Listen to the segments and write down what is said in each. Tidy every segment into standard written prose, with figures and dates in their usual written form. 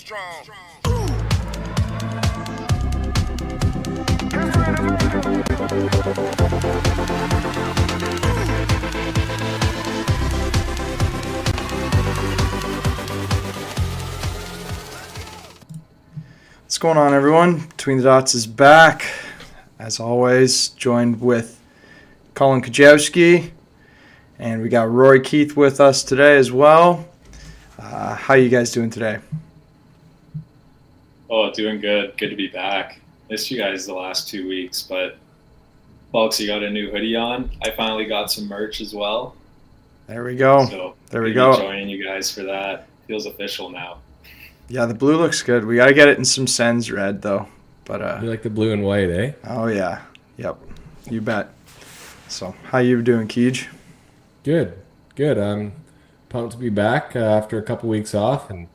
What's going on, everyone? Between the Dots is back, as always, joined with Colin Kajewski, and we got Rory Keith with us today as well. How you guys doing today? Oh, doing good. Good to be back. Missed you guys the last 2 weeks, but folks, you got a new hoodie on. I finally got some merch as well. There we go. So there we go. Joining you guys for that. Feels official now. Yeah, the blue looks good. We got to get it in some Sens red, though. But you like the blue and white, eh? Oh, yeah. Yep. You bet. So, how you doing, Keej? Good. I'm pumped to be back after a couple weeks off, and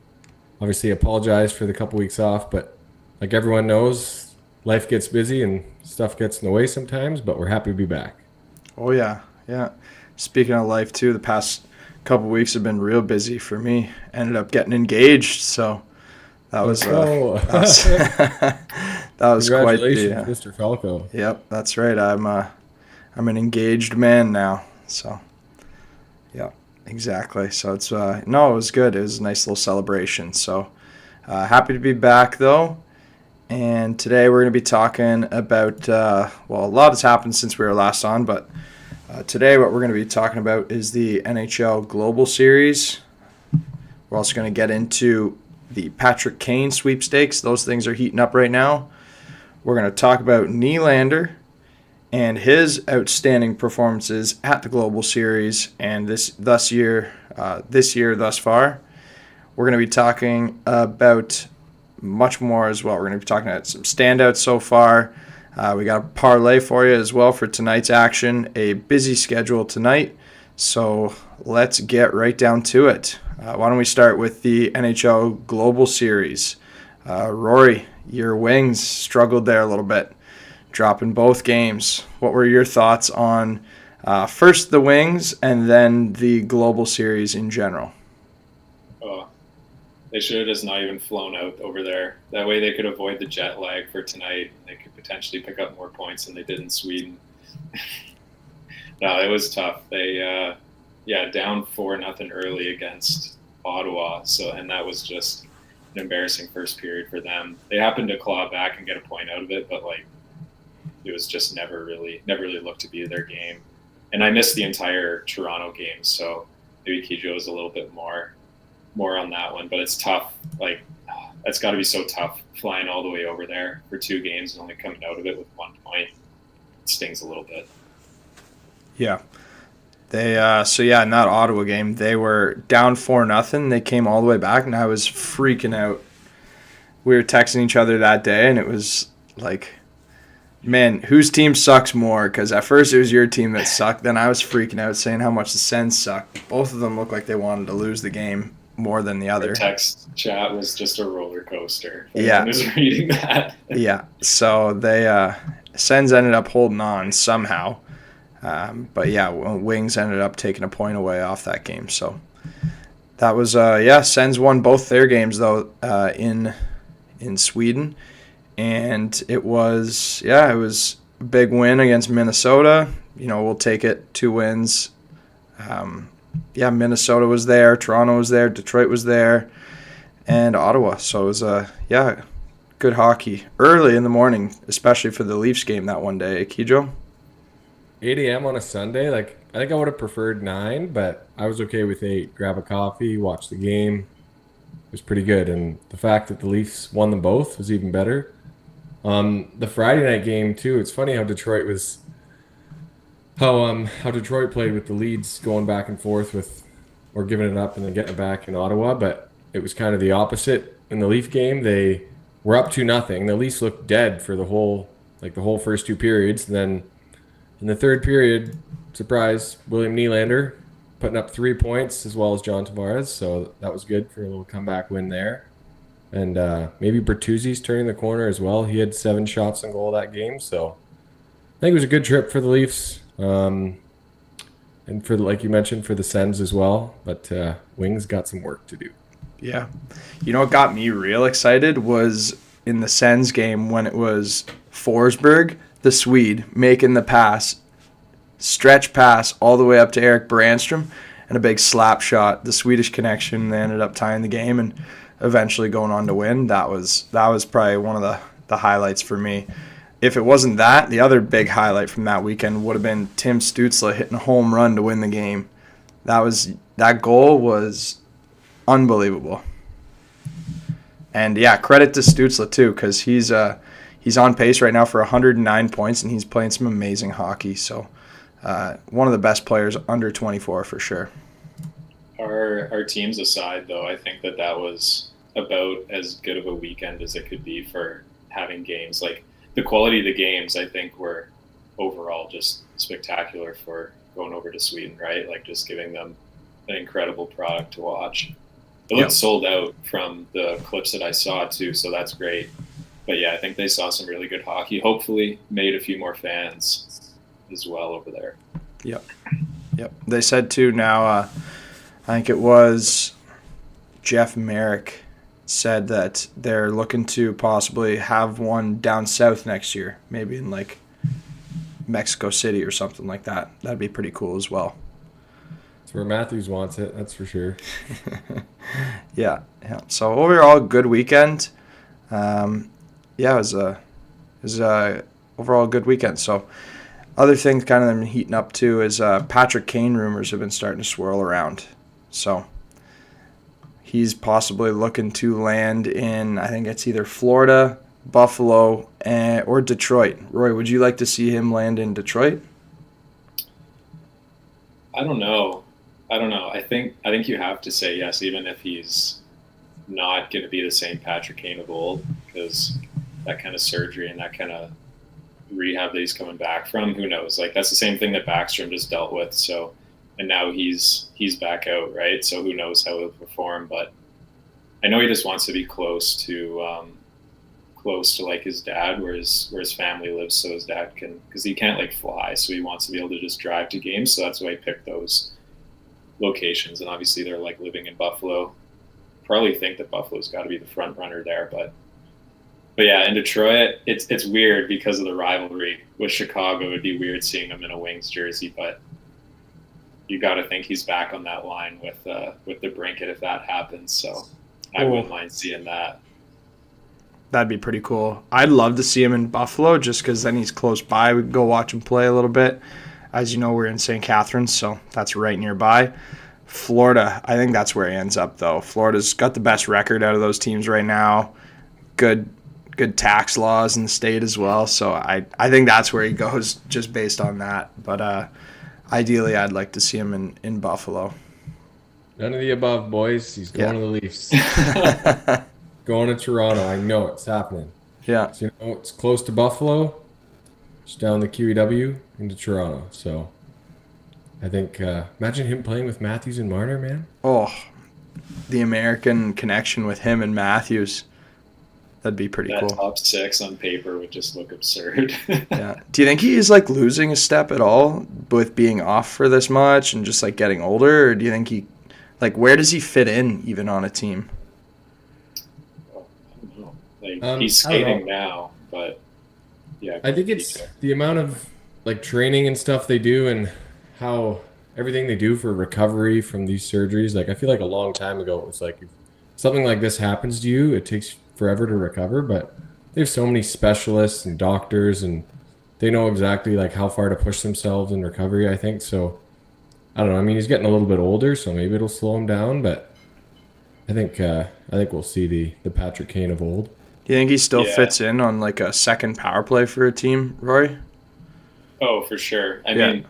obviously apologize for the couple weeks off, but like everyone knows, life gets busy and stuff gets in the way sometimes, but we're happy to be back. Oh, yeah. Yeah. Speaking of life, too, the past couple weeks have been real busy for me. Ended up getting engaged, so that was that was quite the Mr. Falco. Yep, that's right. I'm an engaged man now, so yeah, exactly. So it's no, it was good. It was a nice little celebration. So happy to be back though, and today we're going to be talking about a lot has happened since we were last on, but today what we're going to be talking about is the NHL Global Series. We're also going to get into the Patrick Kane sweepstakes. Those things are heating up right now. We're going to talk about Nylander and his outstanding performances at the Global Series and this year thus far. We're going to be talking about much more as well. We're going to be talking about some standouts so far. We got a parlay for you as well for tonight's action. A busy schedule tonight, so let's get right down to it. Why don't we start with the NHL Global Series? Rory, your Wings struggled there a little bit, dropping both games. What were your thoughts on first the Wings and then the Global Series in general? Oh, they should have just not even flown out over there. That way they could avoid the jet lag for tonight. They could potentially pick up more points than they did in Sweden. No, it was tough. They down 4-0 early against Ottawa. And that was just an embarrassing first period for them. They happened to claw back and get a point out of it, but it was just never really looked to be their game. And I missed the entire Toronto game, so maybe Kijo was a little bit more on that one. But it's tough. That's got to be so tough flying all the way over there for 2 games and only coming out of it with 1 point. It stings a little bit. Yeah. They in that Ottawa game, they were down 4-0. They came all the way back, and I was freaking out. We were texting each other that day, and it was like, man, whose team sucks more? Because at first it was your team that sucked. Then I was freaking out saying how much the Sens sucked. Both of them looked like they wanted to lose the game more than the other. The text chat was just a roller coaster. Yeah. I was reading that. Yeah. So they Sens ended up holding on somehow. But yeah, Wings ended up taking a point away off that game. So that was Sens won both their games though in Sweden, and it was a big win against Minnesota. We'll take it, 2 wins. Minnesota was there, Toronto was there, Detroit was there, and Ottawa. So it was good hockey early in the morning, especially for the Leafs game that one day. Kijo? 8 a.m. on a Sunday, I think I would have preferred 9, but I was okay with 8. Grab a coffee, watch the game. It was pretty good, and the fact that the Leafs won them both was even better. The Friday night game too. It's funny how Detroit played with the leads going back and forth or giving it up and then getting it back in Ottawa, but it was kind of the opposite in the Leaf game. They were up 2-0. The Leafs looked dead for the whole first 2 periods, and then in the third period, surprise, William Nylander putting up 3 points as well as John Tavares, so that was good for a little comeback win there. And maybe Bertuzzi's turning the corner as well. He had 7 shots on goal that game, so I think it was a good trip for the Leafs. And for, like you mentioned, for the Sens as well. But Wings got some work to do. Yeah. You know what got me real excited was in the Sens game when it was Forsberg, the Swede, making the pass, stretch pass all the way up to Eric Brandstrom, and a big slap shot. The Swedish connection. They ended up tying the game and eventually going on to win. That was probably one of the highlights for me. If it wasn't that, the other big highlight from that weekend would have been Tim Stützle hitting a home run to win the game. That goal was unbelievable. And yeah, credit to Stützle too, because he's on pace right now for 109 points, and he's playing some amazing hockey. So one of the best players under 24 for sure. Our teams aside, though, I think that was about as good of a weekend as it could be for having games. Like the quality of the games, I think, were overall just spectacular for going over to Sweden, right? Like just giving them an incredible product to watch. It looked sold out from the clips that I saw too, so that's great. But yeah, I think they saw some really good hockey. Hopefully made a few more fans as well over there. Yep. They said too now, I think it was Jeff Merrick said that they're looking to possibly have one down south next year, maybe in like Mexico City or something like that. That'd be pretty cool as well. It's where Matthews wants it, that's for sure. Yeah. So overall, good weekend. It was a overall good weekend. So other things kind of been heating up too is Patrick Kane rumors have been starting to swirl around. So he's possibly looking to land in, I think it's either Florida, Buffalo, or Detroit. Roy, would you like to see him land in Detroit? I don't know. I think you have to say yes, even if he's not going to be the same Patrick Kane of old, because that kind of surgery and that kind of rehab that he's coming back from, who knows? Like that's the same thing that Backstrom just dealt with. So, and now he's back out, right? So who knows how he'll perform? But I know he just wants to be close to like his dad, where his family lives, so his dad can, because he can't like fly, so he wants to be able to just drive to games. So that's why he picked those locations. And obviously they're like living in Buffalo. Probably think that Buffalo's got to be the front runner there, but yeah, in Detroit, it's weird because of the rivalry with Chicago. It'd be weird seeing him in a Wings jersey, but you got to think he's back on that line with the Brinket if that happens. So I wouldn't mind seeing that. That'd be pretty cool. I'd love to see him in Buffalo just because then he's close by. We can go watch him play a little bit. As you know, we're in St. Catharines, so that's right nearby. Florida, I think that's where he ends up, though. Florida's got the best record out of those teams right now. Good tax laws in the state as well. So I think that's where he goes just based on that. But ideally, I'd like to see him in Buffalo. None of the above, boys. He's going to the Leafs. Going to Toronto. I know it's happening. Yeah. So, it's close to Buffalo. Just down the QEW into Toronto. So I think, imagine him playing with Matthews and Marner, man. Oh, the American connection with him and Matthews. That'd be pretty cool. That top six on paper would just look absurd. Yeah. Do you think he is like losing a step at all with being off for this much and just like getting older? Or do you think he, like, where does he fit in even on a team? I don't know. Like, he's skating now, but yeah. I think it's the amount of like training and stuff they do and how everything they do for recovery from these surgeries. Like I feel like a long time ago it was like if something like this happens to you, it takes forever to recover, but they have so many specialists and doctors and they know exactly like how far to push themselves in recovery, I think. So I don't know. I mean, he's getting a little bit older, so maybe it'll slow him down, but I think we'll see the Patrick Kane of old. Do you think he still fits in on like a second power play for a team, Roy? Oh, for sure. I mean,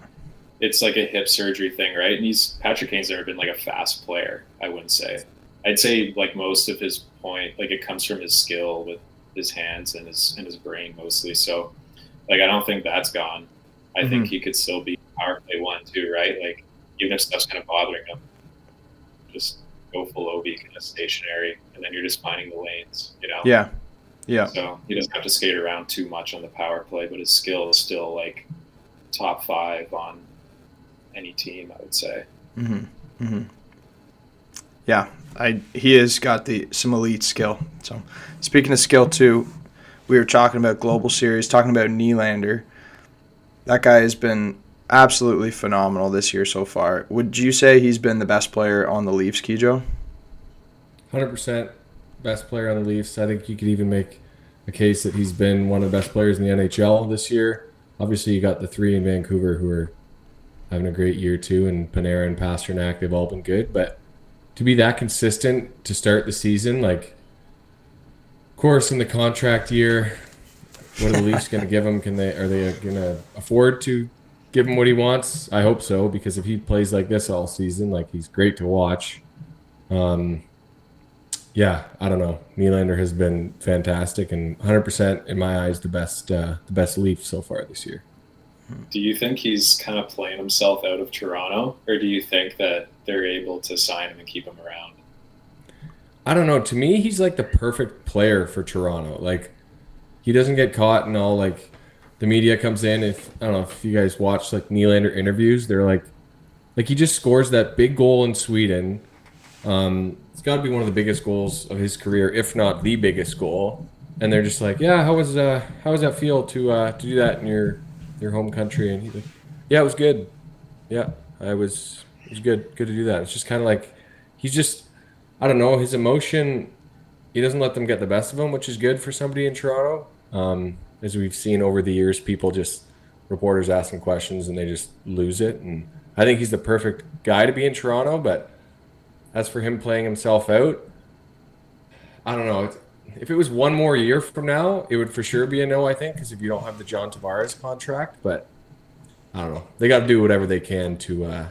it's like a hip surgery thing, right? And Patrick Kane's never been like a fast player, I wouldn't say. I'd say like most of his point, like it comes from his skill with his hands and his brain mostly. So like I don't think that's gone. I think he could still be power play 1-2, right? Like even if stuff's kind of bothering him, just go full OB, kind of stationary, and then you're just finding the lanes, you know? Yeah. Yeah. So he doesn't have to skate around too much on the power play, but his skill is still like top 5 on any team, I would say. Yeah, he has got some elite skill. So speaking of skill too, we were talking about Global Series, talking about Nylander. That guy has been absolutely phenomenal this year so far. Would you say he's been the best player on the Leafs, Kijo? 100% best player on the Leafs. I think you could even make a case that he's been one of the best players in the NHL this year. Obviously, you got the three in Vancouver who are having a great year too, and Panarin and Pasternak, they've all been good. But to be that consistent to start the season, like, of course, in the contract year, what are the Leafs going to give him? Are they going to afford to give him what he wants? I hope so, because if he plays like this all season, like, he's great to watch. Yeah, I don't know. Nylander has been fantastic and 100% in my eyes the best Leaf so far this year. Do you think he's kind of playing himself out of Toronto, or do you think that they're able to sign him and keep him around? I don't know. To me, he's like the perfect player for Toronto. Like, he doesn't get caught in all, like, the media comes in. I don't know if you guys watch like Nylander interviews, they're like he just scores that big goal in Sweden. It's got to be one of the biggest goals of his career, if not the biggest goal. And they're just like, yeah, how does that feel to do that in your home country? And he's like, yeah, it was good. Yeah, it was good to do that. It's just kind of like he's just, I don't know, his emotion. He doesn't let them get the best of him, which is good for somebody in Toronto. As we've seen over the years, reporters ask him questions and they just lose it. And I think he's the perfect guy to be in Toronto, but as for him playing himself out, I don't know. If it was one more year from now, it would for sure be a no, I think, because if you don't have the John Tavares contract. But I don't know. They got to do whatever they can to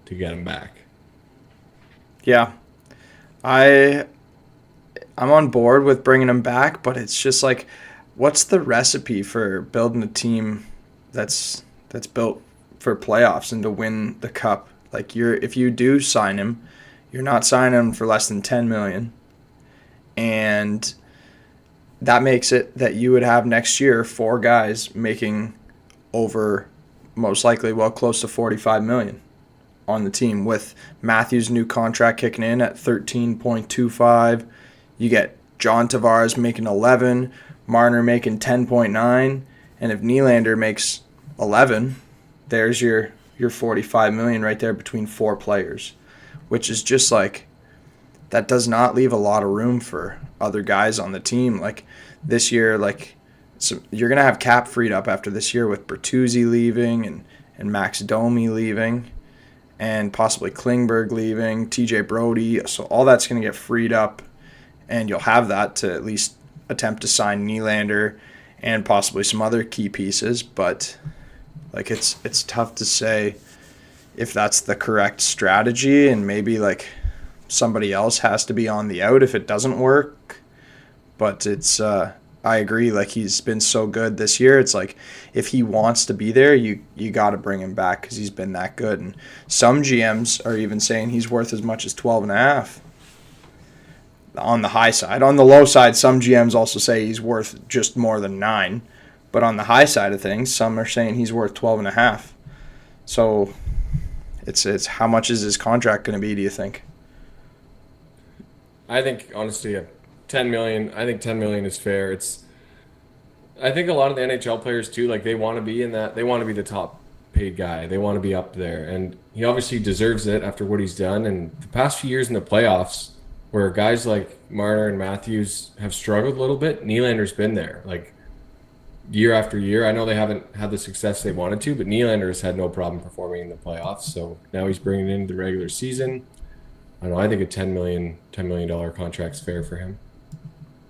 get him back. Yeah. I'm on board with bringing him back, but it's just like, what's the recipe for building a team that's built for playoffs and to win the cup? Like, if you do sign him, you're not signing him for less than $10 million, and that makes it that you would have next year 4 guys making over, most likely, close to $45 million on the team, with Matthews' new contract kicking in at 13.25. You get John Tavares making 11, Marner making 10.9, and if Nylander makes 11, there's your $45 million right there between 4 players, which is just like, that does not leave a lot of room for other guys on the team. Like this year, so you're gonna have cap freed up after this year with Bertuzzi leaving and Max Domi leaving, and possibly Klingberg leaving, TJ Brody. So all that's gonna get freed up, and you'll have that to at least attempt to sign Nylander and possibly some other key pieces. But like, it's tough to say if that's the correct strategy, and maybe like somebody else has to be on the out if it doesn't work. But it's I agree, like, he's been so good this year. It's like, if he wants to be there, you got to bring him back because he's been that good. And some GMs are even saying he's worth as much as 12.5 on the high side. On the low side, some GMs also say he's worth just more than 9. But on the high side of things, some are saying he's worth 12.5. So it's how much is his contract going to be, do you think? I think, honestly, 10 million. I think 10 million is fair. I think a lot of the NHL players too, like, they want to be in that. They want to be the top paid guy. They want to be up there, and he obviously deserves it after what he's done. And the past few years in the playoffs, where guys like Marner and Matthews have struggled a little bit, Nylander's been there, like, year after year. I know they haven't had the success they wanted to, but Nylander has had no problem performing in the playoffs. So now he's bringing it into the regular season. I don't know. I think a $10 million contract's fair for him.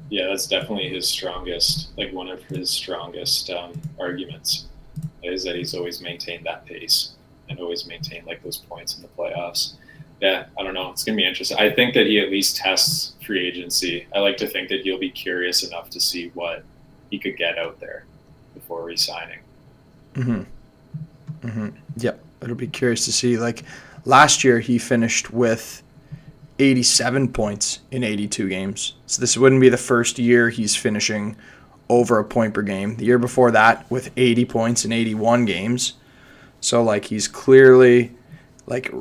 Yeah, that's definitely his strongest, like, one of his strongest arguments, is that he's always maintained that pace and always maintained, like, those points in the playoffs. Yeah, I don't know. It's going to be interesting. I think that he at least tests free agency. I like to think that he'll be curious enough to see what he could get out there before re-signing. Yep, it'll be curious to see. Like, last year he finished with 87 points in 82 games. So this wouldn't be the first year he's finishing over a point per game. The year before that with 80 points in 81 games. So, like, he's clearly, like,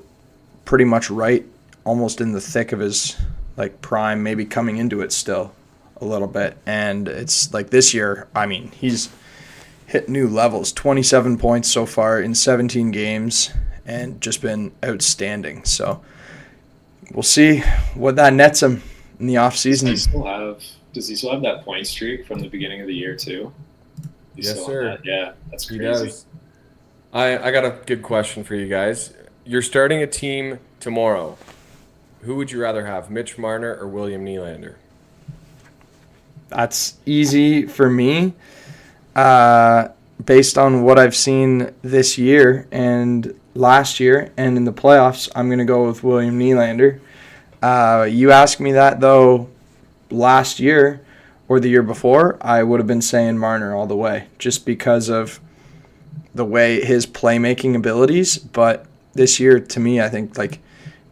pretty much right almost in the thick of his like prime, maybe coming into it still a little bit. And it's like this year, I mean, he's hit new levels, 27 points so far in 17 games, and just been outstanding. So we'll see what that nets him in the offseason. Does he still have that point streak from the beginning of the year too? Yes, sir. Yeah, that's crazy. He does. I got a good question for you guys. You're starting a team tomorrow. Who would you rather have, Mitch Marner or William Nylander? That's easy for me. Based on what I've seen this year and last year and in the playoffs, I'm going to go with William Nylander. You asked me that, though, last year or the year before, I would have been saying Marner all the way just because of the way his playmaking abilities. But this year, to me, I think like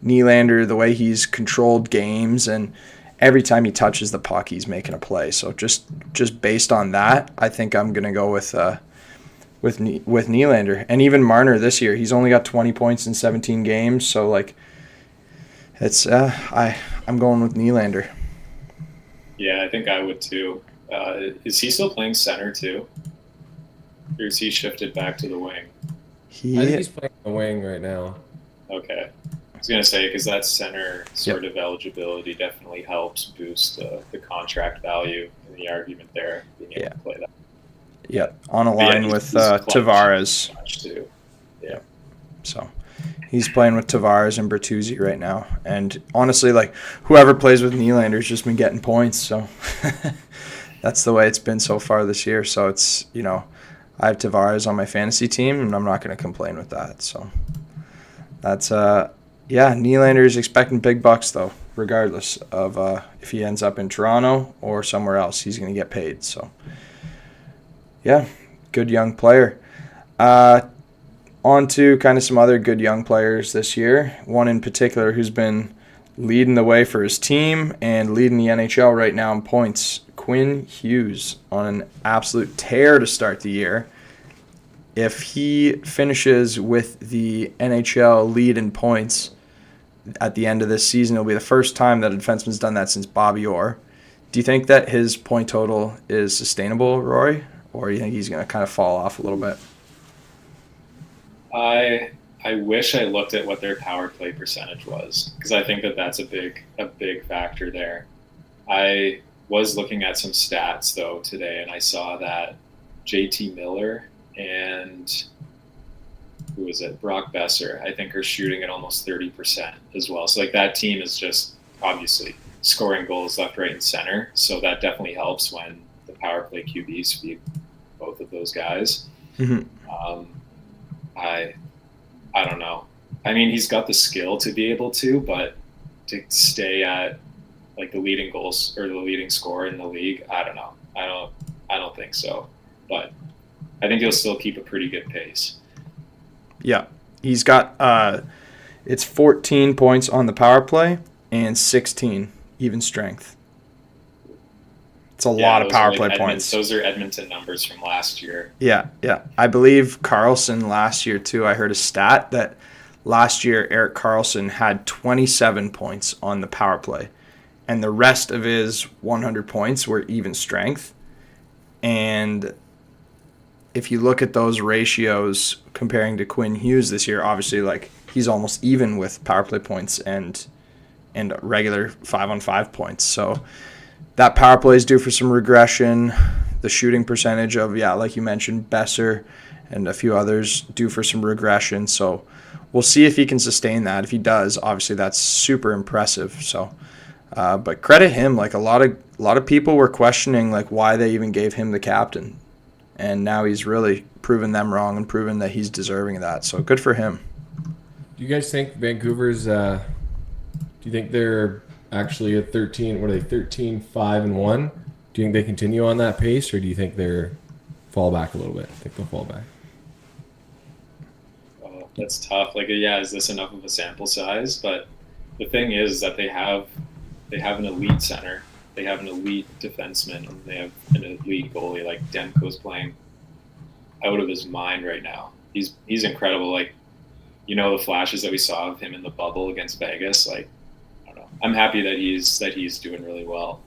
Nylander, the way he's controlled games, and every time he touches the puck, he's making a play. So just based on that, I think I'm gonna go with Nylander. And even Marner this year, he's only got 20 points in 17 games. So like, it's I'm going with Nylander. Yeah, I think I would too. Is he still playing center too? Or is he shifted back to the wing? I think he's playing the wing right now. Okay. I was going to say, because that center sort of eligibility definitely helps boost the contract value in the argument there, being able to play that. Yeah, on a line with Tavares. Too. Yeah. So he's playing with Tavares and Bertuzzi right now. And honestly, like, whoever plays with Nylander's just been getting points. So that's the way it's been so far this year. So it's, I have Tavares on my fantasy team, and I'm not going to complain with that. So that's, Nylander is expecting big bucks, though, regardless of if he ends up in Toronto or somewhere else. He's going to get paid. So, yeah, good young player. On to kind of some other good young players this year. One in particular who's been leading the way for his team and leading the NHL right now in points. Quinn Hughes on an absolute tear to start the year. If he finishes with the NHL lead in points at the end of this season, it'll be the first time that a defenseman's done that since Bobby Orr. Do you think that his point total is sustainable, Rory? Or do you think he's going to kind of fall off a little bit? I wish I looked at what their power play percentage was, because I think that's a big factor there. I was looking at some stats though today, and I saw that JT Miller and who is it, Brock Besser, I think are shooting at almost 30% as well. So like that team is just obviously scoring goals left, right, and center. So that definitely helps when the power play QBs feed both of those guys. Mm-hmm. I don't know. I mean, he's got the skill to be able to, but to stay at like the leading goals or the leading scorer in the league, I don't know. I don't think so. But I think he'll still keep a pretty good pace. Yeah. He's got it's 14 points on the power play and 16 even strength. It's a lot of power play points. Those are Edmonton numbers from last year. Yeah. I believe Karlsson last year, too. I heard a stat that last year Erik Karlsson had 27 points on the power play, and the rest of his 100 points were even strength. And if you look at those ratios comparing to Quinn Hughes this year, obviously, like, he's almost even with power play points and regular 5-on-5 points. So that power play is due for some regression. The shooting percentage of, like you mentioned, Besser and a few others due for some regression. So we'll see if he can sustain that. If he does, obviously that's super impressive. So, but credit him. Like a lot of people were questioning like why they even gave him the captain, and now he's really proven them wrong and proven that he's deserving of that. So good for him. Do you guys think Vancouver's? Do you think they're actually at 13? What are they? 13-5-1. Do you think they continue on that pace, or do you think they're fall back a little bit? I think they'll fall back. Oh, that's tough. Like, is this enough of a sample size? But the thing is that they have an elite center, they have an elite defenseman, and they have an elite goalie. Like Demko's playing out of his mind right now. He's incredible. Like, the flashes that we saw of him in the bubble against Vegas. Like, I'm happy that he's doing really well,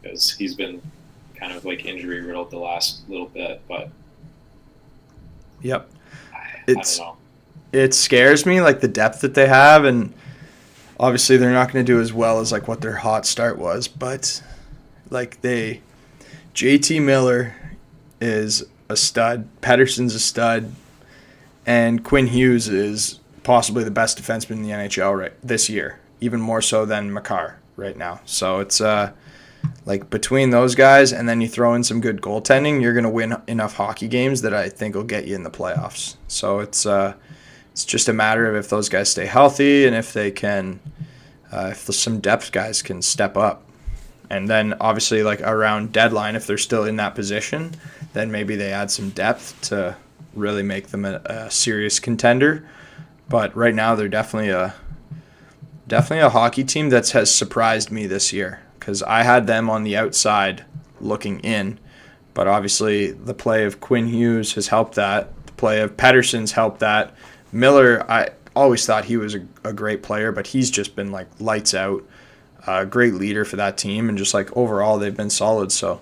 because he's been kind of like injury riddled the last little bit. But Yep. I don't know. It scares me, like the depth that they have, and obviously they're not going to do as well as like what their hot start was, but like JT Miller is a stud, Pettersson's a stud, and Quinn Hughes is possibly the best defenseman in the NHL this year, even more so than Makar right now. So it's like between those guys, and then you throw in some good goaltending, you're going to win enough hockey games that I think will get you in the playoffs. So it's just a matter of if those guys stay healthy and if they can, if some depth guys can step up. And then obviously like around deadline, if they're still in that position, then maybe they add some depth to really make them a serious contender. But right now they're definitely a hockey team that has surprised me this year, because I had them on the outside looking in. But obviously the play of Quinn Hughes has helped that. The play of Pettersson's helped that. Miller, I always thought he was a great player, but he's just been like lights out. Great leader for that team, and just like overall they've been solid. So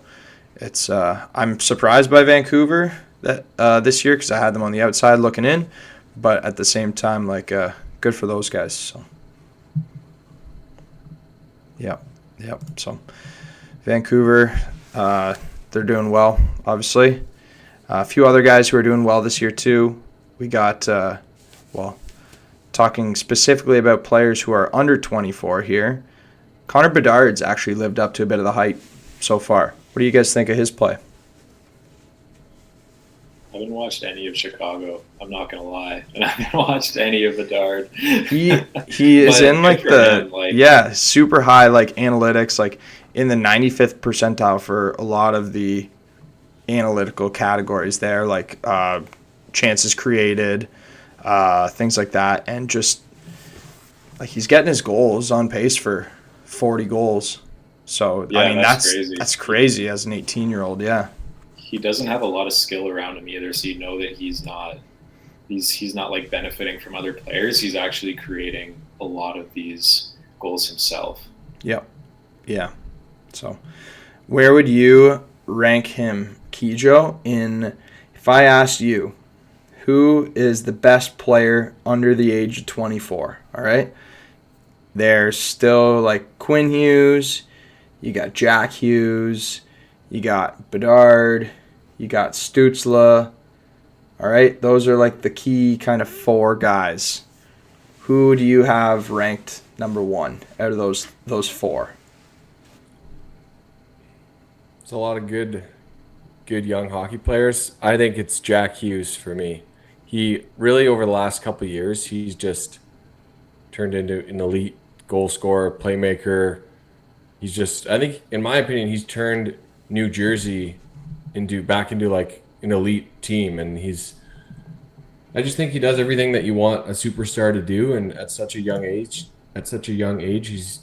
it's I'm surprised by Vancouver that this year, because I had them on the outside looking in, but at the same time, like good for those guys. So yeah. So Vancouver, they're doing well. Obviously, a few other guys who are doing well this year too. We got talking specifically about players who are under 24 here. Connor Bedard's actually lived up to a bit of the hype so far. What do you guys think of his play? I haven't watched any of Chicago. I'm not gonna lie, and I haven't watched any of Bedard. He is in like super high like analytics, like in the 95th percentile for a lot of the analytical categories there, like chances created, things like that, and just like he's getting his goals on pace for 40 goals. So yeah, I mean that's crazy. That's crazy as an 18-year-old. Yeah. He doesn't have a lot of skill around him either, so you know that he's not like benefiting from other players. He's actually creating a lot of these goals himself. Yep. Yeah. So where would you rank him, Kijo, if I asked you who is the best player under the age of 24, all right? There's still like Quinn Hughes, you got Jack Hughes, you got Bedard, you got Stützle. All right, those are like the key kind of four guys. Who do you have ranked number one out of those four? It's a lot of good young hockey players. I think it's Jack Hughes for me. He really, over the last couple of years, he's just turned into an elite goal scorer, playmaker. He's just, I think, in my opinion, he's turned New Jersey back into like an elite team, and I just think he does everything that you want a superstar to do, and at such a young age, he's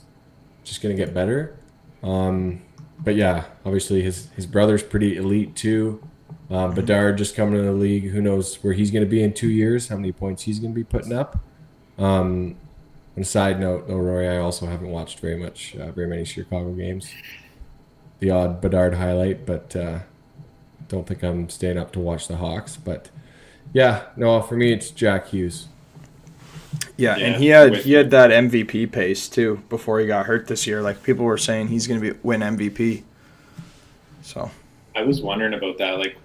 just going to get better. But yeah, obviously his brother's pretty elite too. Bedard just coming into the league. Who knows where he's going to be in 2 years, how many points he's going to be putting up. On a side note, though, Roy, I also haven't watched very many Chicago games. The odd Bedard highlight, but don't think I'm staying up to watch the Hawks. But yeah, no, for me it's Jack Hughes. Yeah, and he had that MVP pace too before he got hurt this year. Like people were saying he's going to win MVP. So I was wondering about that. Like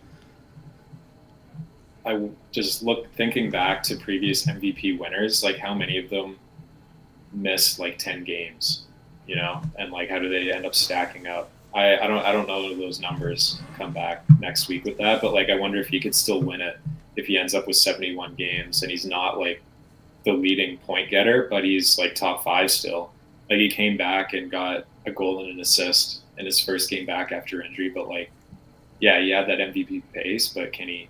I just thinking back to previous MVP winners, like how many of them missed like 10 games, and like how do they end up stacking up? I don't know those numbers come back next week with that, but like I wonder if he could still win it if he ends up with 71 games and he's not like the leading point getter, but he's like top 5 still. Like he came back and got a goal and an assist in his first game back after injury, but like yeah, he had that MVP pace, but can he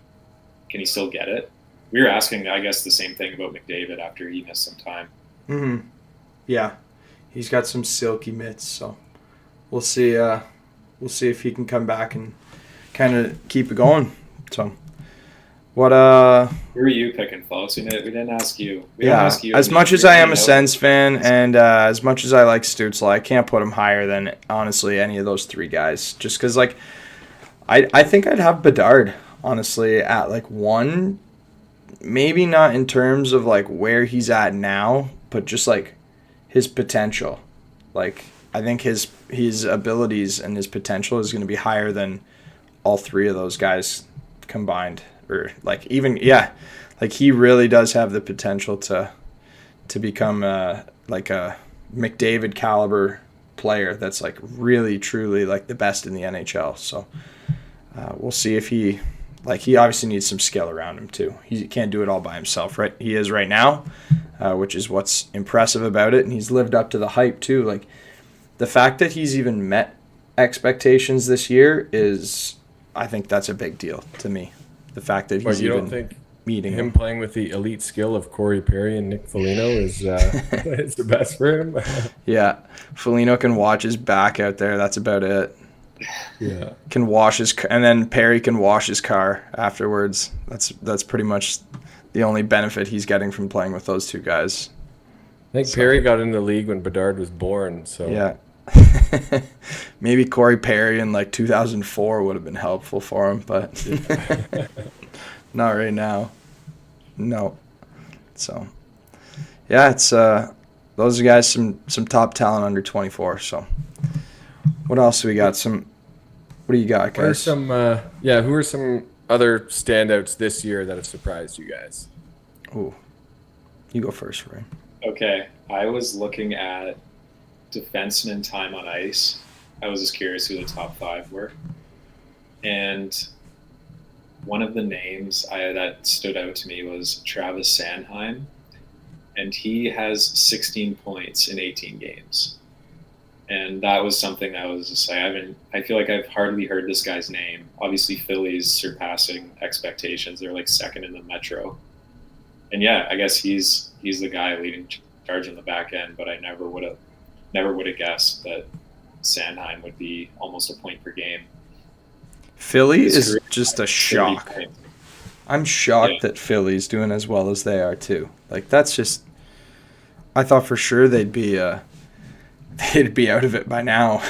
still get it? We were asking, I guess, the same thing about McDavid after he missed some time. Mm-hmm. Yeah, he's got some silky mitts, so we'll see. We'll see if he can come back and kind of keep it going. So, What Who are you picking, folks? We didn't ask you. We don't yeah, ask you. as much as I am a Sens fan and as much as I like Stützle, I can't put him higher than honestly any of those three guys. Just because like I think I'd have Bedard honestly at like one, maybe not in terms of like where he's at now, but just like his potential. Like I think his abilities and his potential is going to be higher than all three of those guys combined, or like even like he really does have the potential to become like a McDavid caliber player that's like really truly like the best in the NHL. So we'll see if he obviously needs some skill around him too. He can't do it all by himself, right? He is right now, which is what's impressive about it, and he's lived up to the hype too. Like the fact that he's even met expectations this year is, I think that's a big deal to me. The fact that he's don't think meeting him playing with the elite skill of Corey Perry and Nick Foligno is is the best for him. Yeah, Foligno can watch his back out there. That's about it. Yeah, Can wash his and then Perry can wash his car afterwards. That's pretty much the only benefit he's getting from playing with those two guys. I think Perry got into the league when Bedard was born. So yeah. Maybe Corey Perry in like 2004 would have been helpful for him, but not right now. No. So, yeah, it's those guys some top talent under 24. So, what else do we got? What do you got, guys? Who are some other standouts this year that have surprised you guys? Ooh, you go first, Ray. Okay, I was looking at defenseman time on ice. I was just curious who the top 5 were, and one of the names that stood out to me was Travis Sanheim, and he has 16 points in 18 games. And that was something I was just like, I feel like I've hardly heard this guy's name. Obviously, Philly's surpassing expectations. They're like second in the Metro. And yeah, I guess he's the guy leading charge in the back end, but I never would have guessed that Sanheim would be almost a point per game. Philly is just a shock. I'm shocked that Philly's doing as well as they are too. Like that's just, I thought for sure they'd be out of it by now,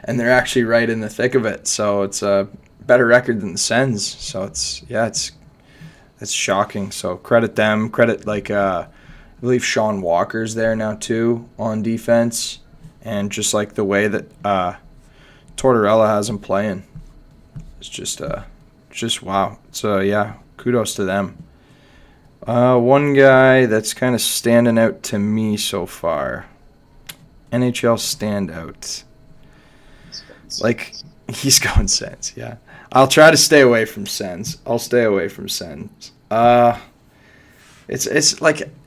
and they're actually right in the thick of it. So it's a better record than the Sens. So it's shocking. So credit them. Credit I believe Sean Walker's there now too on defense, and just like the way that Tortorella has him playing, it's just wow. So yeah, kudos to them. One guy that's kind of standing out to me so far, NHL standout. Like he's going Sens, yeah. I'll try to stay away from Sens.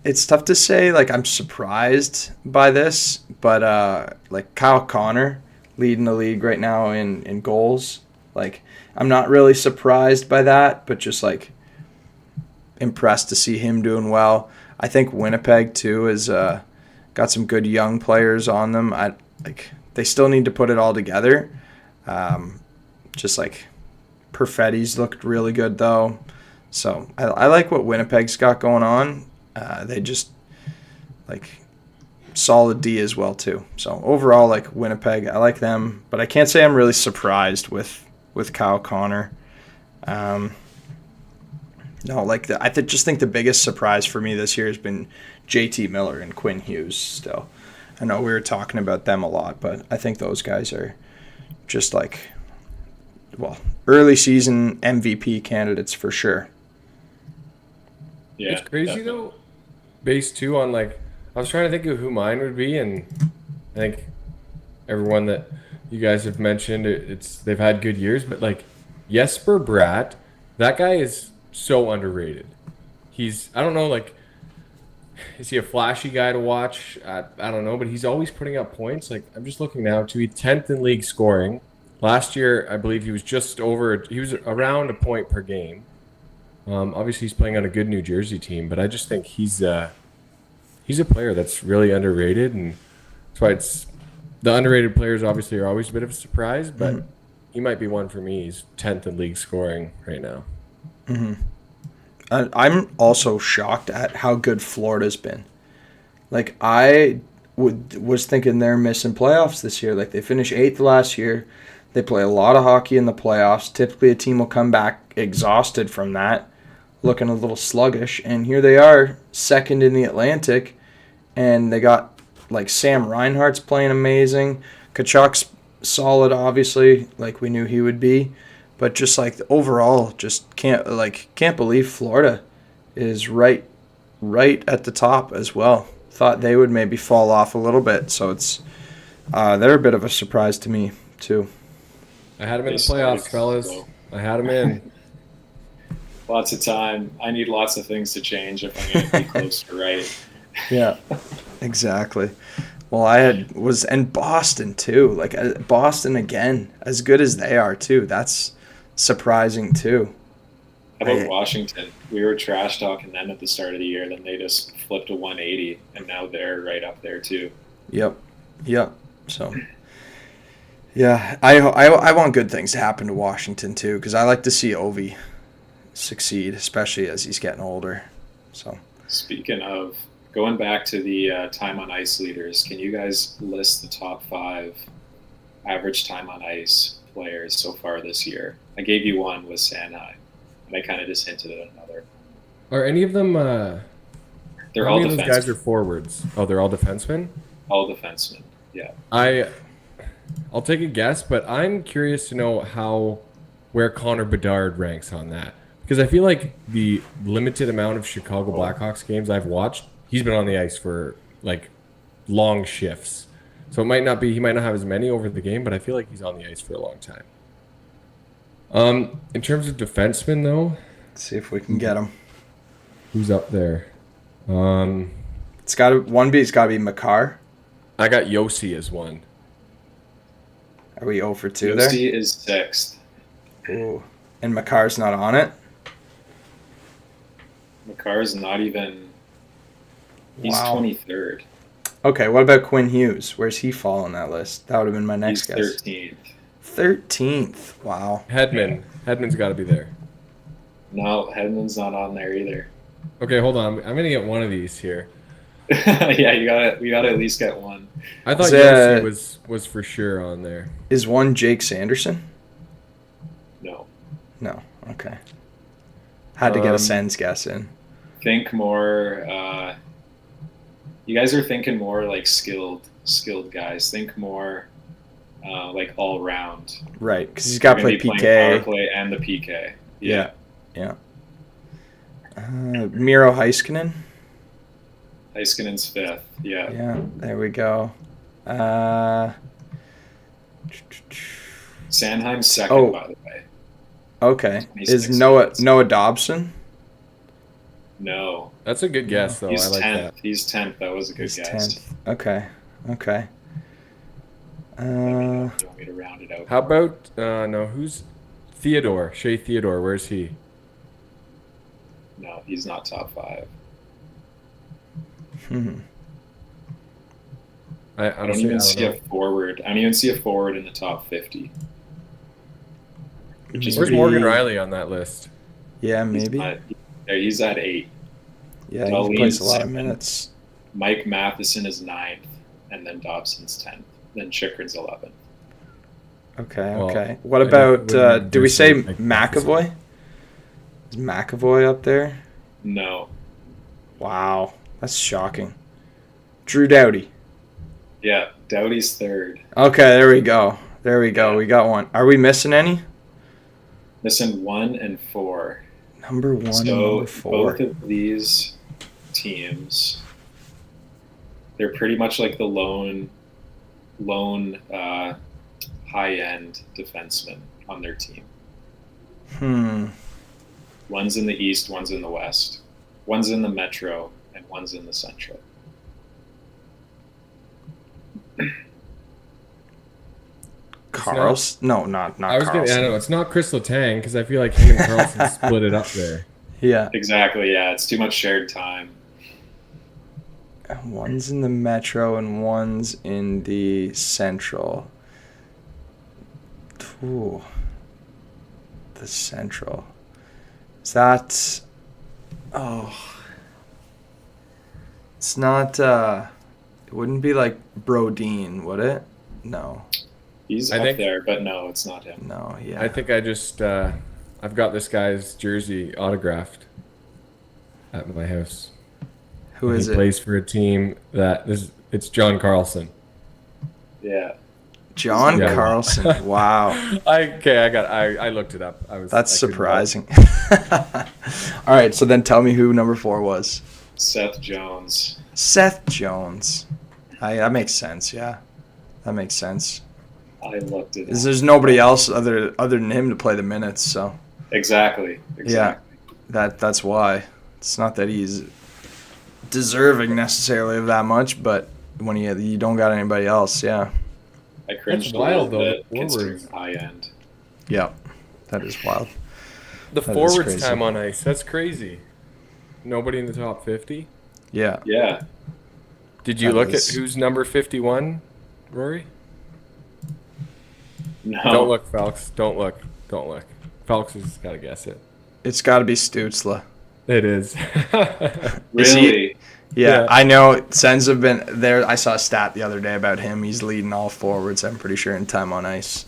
It's tough to say. Like I'm surprised by this, but like Kyle Connor leading the league right now in goals. Like I'm not really surprised by that, but just like impressed to see him doing well. I think Winnipeg too is got some good young players on them. They still need to put it all together. Just like Perfetti's looked really good though. So I like what Winnipeg's got going on. They just like solid D as well too. So overall, like Winnipeg, I like them, but I can't say I'm really surprised with Kyle Connor. No, like just think the biggest surprise for me this year has been JT Miller and Quinn Hughes still. I know we were talking about them a lot, but I think those guys are just like, well, early season MVP candidates for sure. Yeah, it's crazy though. Based too on like, I was trying to think of who mine would be, and I think everyone that you guys have mentioned, they've had good years, but like Jesper Bratt, that guy is so underrated. I don't know, like, is he a flashy guy to watch? I don't know, but he's always putting up points. Like, I'm just looking now to be 10th in league scoring. Last year, I believe he was around a point per game. Obviously, he's playing on a good New Jersey team, but I just think he's a player that's really underrated, and that's why the underrated players obviously are always a bit of a surprise, but he might be one for me. He's 10th in league scoring right now. Mm-hmm. I'm also shocked at how good Florida's been. Like I was thinking they're missing playoffs this year. Like they finished eighth last year. They play a lot of hockey in the playoffs. Typically, a team will come back exhausted from that, looking a little sluggish. And here they are, second in the Atlantic, and they got like Sam Reinhart's playing amazing. Kachuk's solid, obviously, like we knew he would be. But just like overall, just can't believe Florida is right at the top as well. Thought they would maybe fall off a little bit, so it's they're a bit of a surprise to me too. I had him in the playoffs, fellas. I had him in. Lots of time. I need lots of things to change if I'm going to be close to right. Yeah, exactly. Well, and Boston too. Like Boston again, as good as they are too. That's surprising too. How about Washington? We were trash talking them at the start of the year. Then they just flipped a 180, and now they're right up there too. Yep. So, yeah, I want good things to happen to Washington too, because I like to see Ovi succeed, especially as he's getting older. So, speaking of going back to the time on ice leaders, can you guys list the top 5 average time on ice players so far this year? I gave you one with Sanheim, and I kind of just hinted at another. Are any of them? They're all defensemen. Those guys defensemen. are forwards. Oh, they're all defensemen. All defensemen. Yeah. I'll take a guess, but I'm curious to know where Connor Bedard ranks on that, because I feel like the limited amount of Chicago Blackhawks games I've watched, he's been on the ice for like long shifts. So he might not have as many over the game, but I feel like he's on the ice for a long time. In terms of defensemen, though, let's see if we can get him. Who's up there? It's got to be Makar. I got Yossi as one. Are we 0 for 2 there? Yossi is 6th. Ooh. And Makar's not on it? Makar's not even... He's 23rd. Okay, what about Quinn Hughes? Where's he fall on that list? That would have been my next guess. 13th. 13th. Wow. Hedman's got to be there. No, Hedman's not on there either. Okay, hold on. I'm gonna get one of these here. Yeah, we gotta at least get one. I thought Yossi was for sure on there. Is one Jake Sanderson? No. Okay. Had to get a Sens guess in. Think more. You guys are thinking more like skilled guys. Think more like all round. Right, because he's got to play PK. Power play and the PK. Yeah. Miro Heiskanen. Heiskanen's 5th. Yeah. Yeah. There we go. Sanheim's 2nd, by the way. Okay. Is Noah Dobson? No. That's a good guess, though. He's I like 10th. that. He's 10th. That was a good guess. 10th. Okay. Do you want me to round it out? How about who's Theodore? Shea Theodore. Where's he? No, he's not top 5. I don't even see a forward. I don't even see a forward in the top 50. Where's Morgan Riley on that list? Yeah, maybe. He's at 8. Yeah, he plays a lot of minutes. Mike Matheson is 9th, and then Dobson's 10th. Then Chikrin's 11th. Okay. What about, do we say McAvoy? Is McAvoy up there? No. Wow, that's shocking. Drew Doughty. Yeah, Doughty's 3rd. Okay, there we go. Yeah. We got one. Are we missing any? Missing 1 and 4. Number 1 and number 4. Both of these teams, they're pretty much like the lone high-end defenseman on their team. One's in the East, one's in the West. One's in the Metro, and one's in the Central. Carlson? No, not Carlson. I know it's not Chris Letang, because I feel like him and Carlson split it up there. Yeah. Exactly, yeah. It's too much shared time. One's in the Metro and one's in the Central. Ooh. The Central. Is that Oh, it's not. It wouldn't be like Brodeen, would it? No, He's I up think- there, but no, it's not him. no, yeah. I think I just I've got this guy's jersey autographed at my house. Who And is he it? plays for a team it's John Carlson. Yeah. John Yeah. Carlson. Wow, I looked it up. that's I couldn't surprising. All right, so then tell me who number 4 was. Seth Jones. Seth Jones. That makes sense. Yeah, that makes sense. I looked at it. There's nobody else other than him to play the minutes, so Exactly. yeah, that's why. It's not that he's deserving necessarily of that much, but when you don't got anybody else, yeah, I cringed wild, a little bit though, the considering forwards. the high end. yeah, that is wild. The That is forwards crazy. time on ice. That's crazy. Nobody in the top 50. Yeah, Yeah. Did you That look is- at who's number 51, Rory? No. Don't look, Phelps. Don't look. Phelps has got to guess it. it's got to be Stützle. It is. Is he- Really? Yeah, Yeah. I know Sens have been there. I saw a stat the other day about him. He's leading all forwards, I'm pretty sure, in time on ice.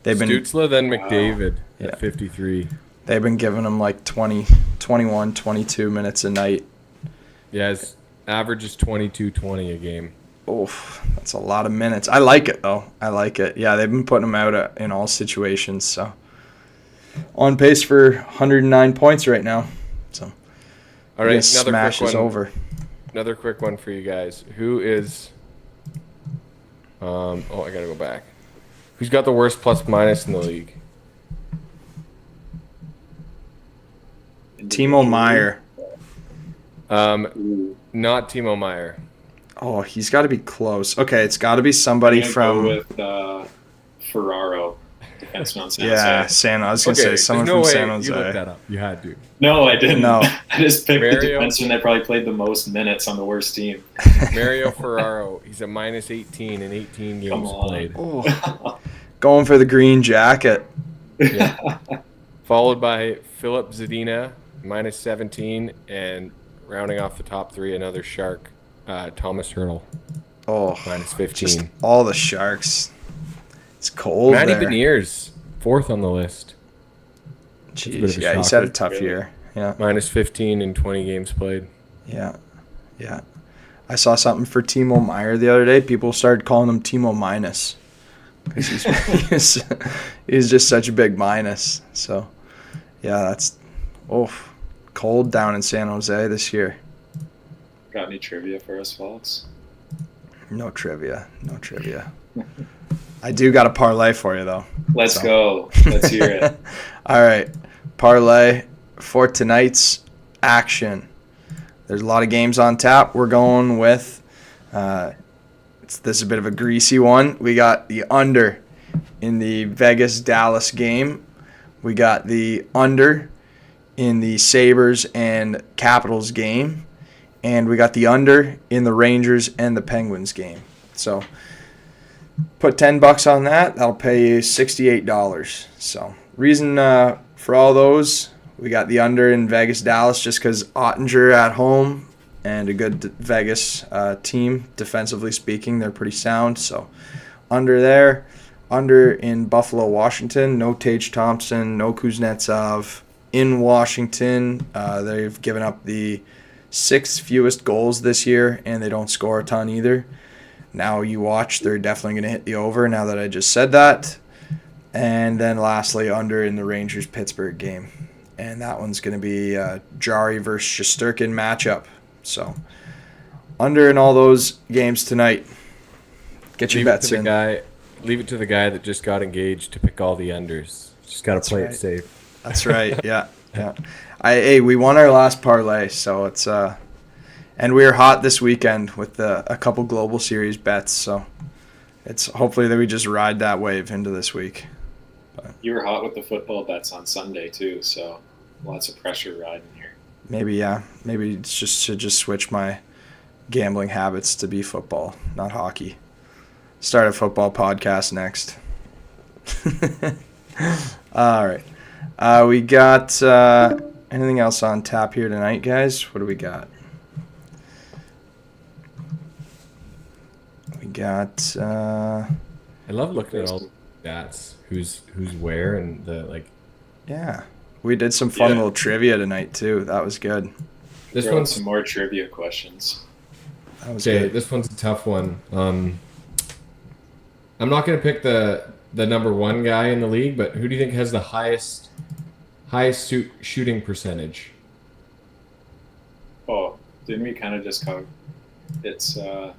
They've been Stützle, then Wow. McDavid Yeah. at 53. they've been giving him like 20, 21, 22 minutes a night. Yeah, his average is 22-20 a game. Oof, that's a lot of minutes. I like it though. I like it. Yeah, they've been putting him out in all situations. So on pace for 109 points right now. So All right, smash is over. Another quick one for you guys. Who is? I gotta go back. Who's got the worst plus minus in the league? Timo Meyer. Ooh. Not Timo Meyer. Oh, he's got to be close. Okay, it's got to be somebody I'm gonna from. go with Ferraro, defenseman on San Yeah, Jose. San. I was gonna say there's someone no from way San you Jose. looked that up. You had to. No, I didn't. No. I just picked the Mario? defenseman that probably played the most minutes on the worst team. Mario Ferraro. He's a minus 18 in 18 Come games on. played. Oh, going for the green jacket. Yeah. Followed by Philip Zadina, minus 17, and rounding off the top 3, another Shark, Thomas Hurdle, Oh, minus 15. just all the Sharks. It's cold Matty there. Beniers, 4th on the list, a bit Jeez, of a yeah, he's had a shocker. tough Really? year. Yeah, minus 15 in 20 games played. yeah, yeah. I saw something for Timo Meyer the other day. People started calling him Timo Minus because he's just such a big minus. So, yeah, that's cold down in San Jose this year. Got any trivia for us, folks? No trivia. I do got a parlay for you though. Let's So. go. Let's hear it. All right, parlay for tonight's action. There's a lot of games on tap. We're going with this is a bit of a greasy one. We got the under in the Vegas-Dallas game. We got the under in the Sabres and Capitals game. And we got the under in the Rangers and the Penguins game. So put $10 on that. That'll pay you $68. So reason for all those, we got the under in Vegas-Dallas just because Ottinger at home and a good Vegas team, defensively speaking. They're pretty sound. So under there. Under in Buffalo-Washington. No Tage Thompson, no Kuznetsov. In Washington, they've given up the 6th fewest goals this year, and they don't score a ton either. Now you watch, they're definitely going to hit the over now that I just said that. And then lastly, under in the Rangers-Pittsburgh game. And that one's going to be a Jari versus Shesterkin matchup. So under in all those games tonight. Get your bets in. Leave it to the guy that just got engaged to pick all the unders. Just got to play right. it safe. That's right. Yeah. We won our last parlay, so it's and we are hot this weekend with a couple Global Series bets. So it's hopefully that we just ride that wave into this week. You were hot with the football bets on Sunday too, so lots of pressure riding here. Maybe it's should just switch my gambling habits to be football, not hockey. Start a football podcast next. All right. We got Anything else on tap here tonight, guys? What do we got? We got. I love looking at all the stats, who's where, and the like. Yeah, we did some fun little trivia tonight too. That was good. This Throw in one's some more trivia questions. That was okay. good. This one's a tough one. I'm not gonna pick the number one guy in the league, but who do you think has the highest shooting percentage? Oh, didn't we kind of just cover? It's Did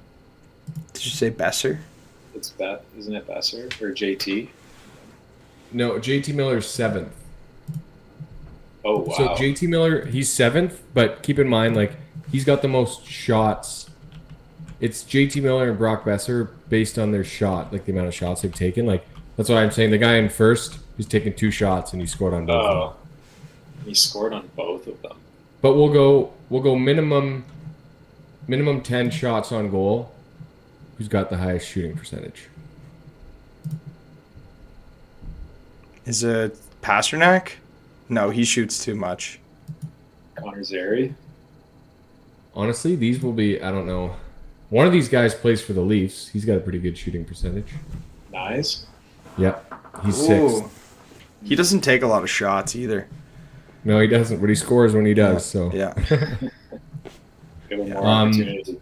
you say Besser? it's Bet, isn't it Besser or JT? No, JT Miller's 7th. Oh wow. So JT Miller, he's 7th, but keep in mind, like, he's got the most shots. It's JT Miller and Brock Besser based on their shot, like the amount of shots they've taken. Like, that's why I'm saying the guy in first, he's taken 2 shots and he scored on both of them. He scored on both of them. But we'll go minimum 10 shots on goal. Who's got the highest shooting percentage? Is it Pasternak? No, he shoots too much. Connor Zary. Honestly, these will be, I don't know. One of these guys plays for the Leafs. He's got a pretty good shooting percentage. Nice. Yep. He's 6th. Ooh. He doesn't take a lot of shots either. No, he doesn't, but he scores when he does. So Yeah. Give him more opportunity.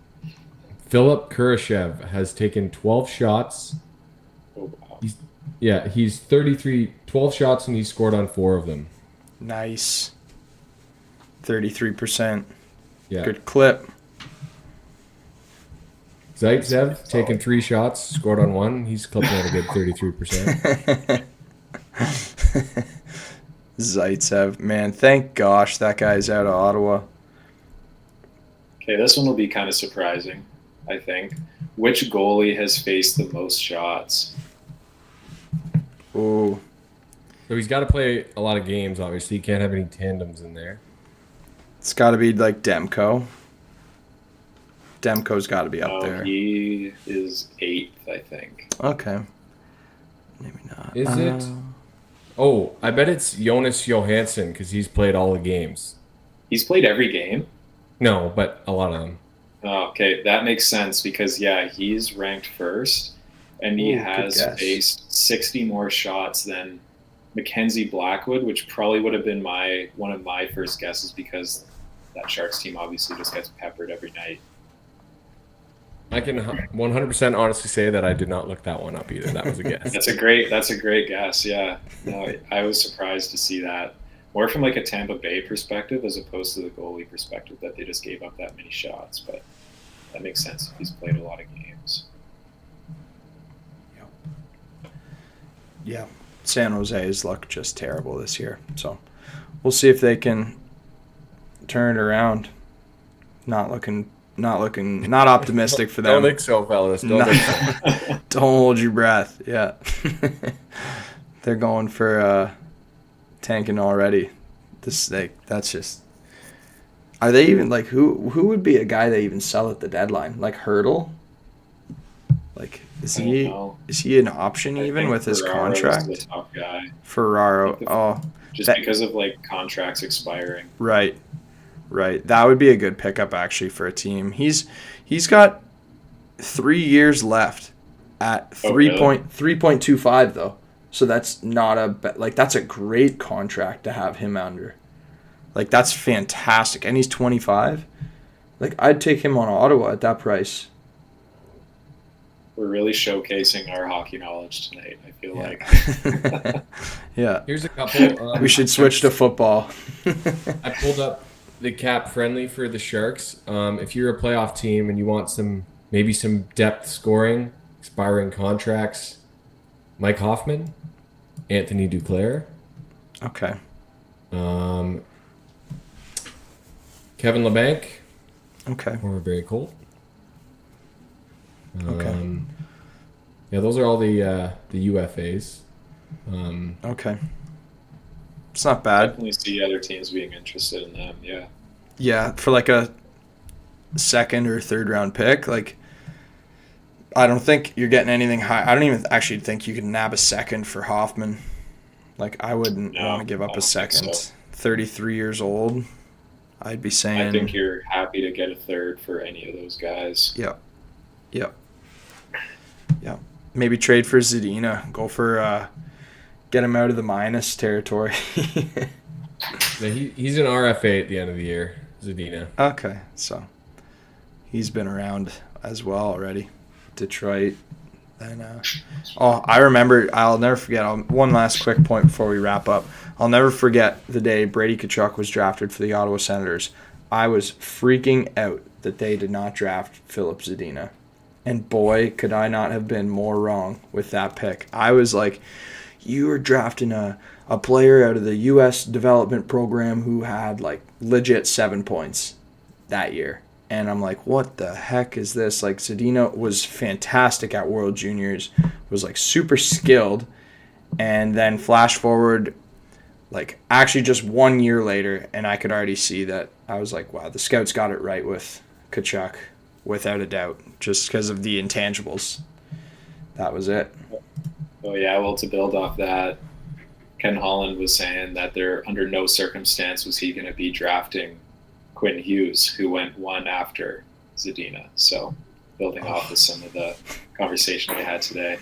Philip Kurashev has taken 12 shots. Oh wow. He's 12 shots, and he's scored on 4 of them. Nice. 33%. Yeah. Good clip. Zaitsev taken 3 shots, scored on 1. He's clipping at a good 33%. Zaitsev, man, thank gosh that guy's out of Ottawa. Okay, this one will be kind of surprising, I think. Which goalie has faced the most shots? Ooh. So he's got to play a lot of games, obviously. He can't have any tandems in there. It's got to be like Demko. Demko's got to be up there. He is 8th, I think. Okay. Maybe not. Is it? Oh, I bet it's Jonas Johansson because he's played all the games. He's played every game? No, but a lot of them. Oh, okay, that makes sense because, yeah, he's ranked first, and he has faced 60 more shots than Mackenzie Blackwood, which probably would have been one of my first guesses because that Sharks team obviously just gets peppered every night. I can 100% honestly say that I did not look that one up either. That was a guess. That's a great guess. Yeah, no, I was surprised to see that more from like a Tampa Bay perspective as opposed to the goalie perspective that they just gave up that many shots. But that makes sense. He's played a lot of games. Yeah. San Jose's luck just terrible this year. So we'll see if they can turn it around. Not optimistic for them. Don't think so, fellas. Don't think so. Don't hold your breath. Yeah. They're going for tanking already. That's just. Are they even like who would be a guy they even sell at the deadline? Like Hurdle? Like is he an option even with his contract? The top guy. Ferraro. Because of like contracts expiring. Right. That would be a good pickup actually for a team. He's got 3 years left at 3.25 though. So that's not that's a great contract to have him under. Like that's fantastic. And he's 25. Like I'd take him on Ottawa at that price. We're really showcasing our hockey knowledge tonight, I feel like. Yeah. Here's a couple. We should switch to football. I pulled up the cap friendly for the Sharks. If you're a playoff team and you want some depth scoring, expiring contracts, Mike Hoffman, Anthony Duclair. Okay. Kevin LeBanc. Okay. Or Barry Colt. Okay. Yeah, those are all the UFAs. Okay. It's not bad. Definitely see other teams being interested in them, yeah. Yeah, for like a second or third round pick, like I don't think you're getting anything high. I don't even actually think you can nab a second for Hoffman. Like I wouldn't want to give up a second. So. 33 years old, I'd be saying. I think you're happy to get a third for any of those guys. Yep. Maybe trade for Zadina. Go for get him out of the minus territory. He's an RFA at the end of the year, Zadina. Okay, so he's been around as well already. Detroit. And I remember. I'll never forget. One last quick point before we wrap up. I'll never forget the day Brady Tkachuk was drafted for the Ottawa Senators. I was freaking out that they did not draft Philip Zadina. And boy, could I not have been more wrong with that pick. I was like, you were drafting a player out of the U.S. development program who had like legit 7 points that year. And I'm like, what the heck is this? Like, Zadina was fantastic at World Juniors, was like super skilled. And then flash forward, like actually just 1 year later, and I could already see that. I was like, wow, the scouts got it right with Tkachuk. Without a doubt, just because of the intangibles. That was it. Oh, yeah, well, to build off that, Ken Holland was saying that there, under no circumstance was he going to be drafting Quinn Hughes, who went one after Zadina. So, building off of some of the conversation we had today,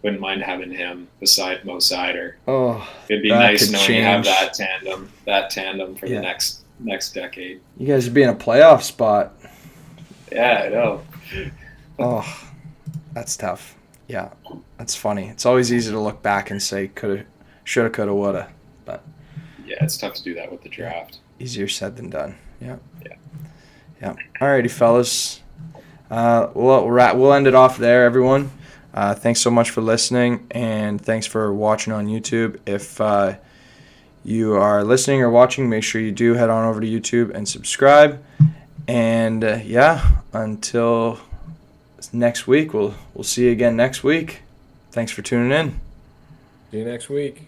wouldn't mind having him beside Mo Sider. Oh, it'd be nice knowing you have that tandem for the next decade. You guys would be in a playoff spot. Yeah, I know. Oh, that's tough. Yeah, that's funny. It's always easy to look back and say coulda, shoulda, coulda, woulda, but yeah, it's tough to do that with the draft. Easier said than done. Yeah. Alrighty, fellas. We'll end it off there, everyone. Thanks so much for listening, and thanks for watching on YouTube. If you are listening or watching, make sure you do head on over to YouTube and subscribe. And until next week, we'll see you again next week. Thanks for tuning in. See you next week.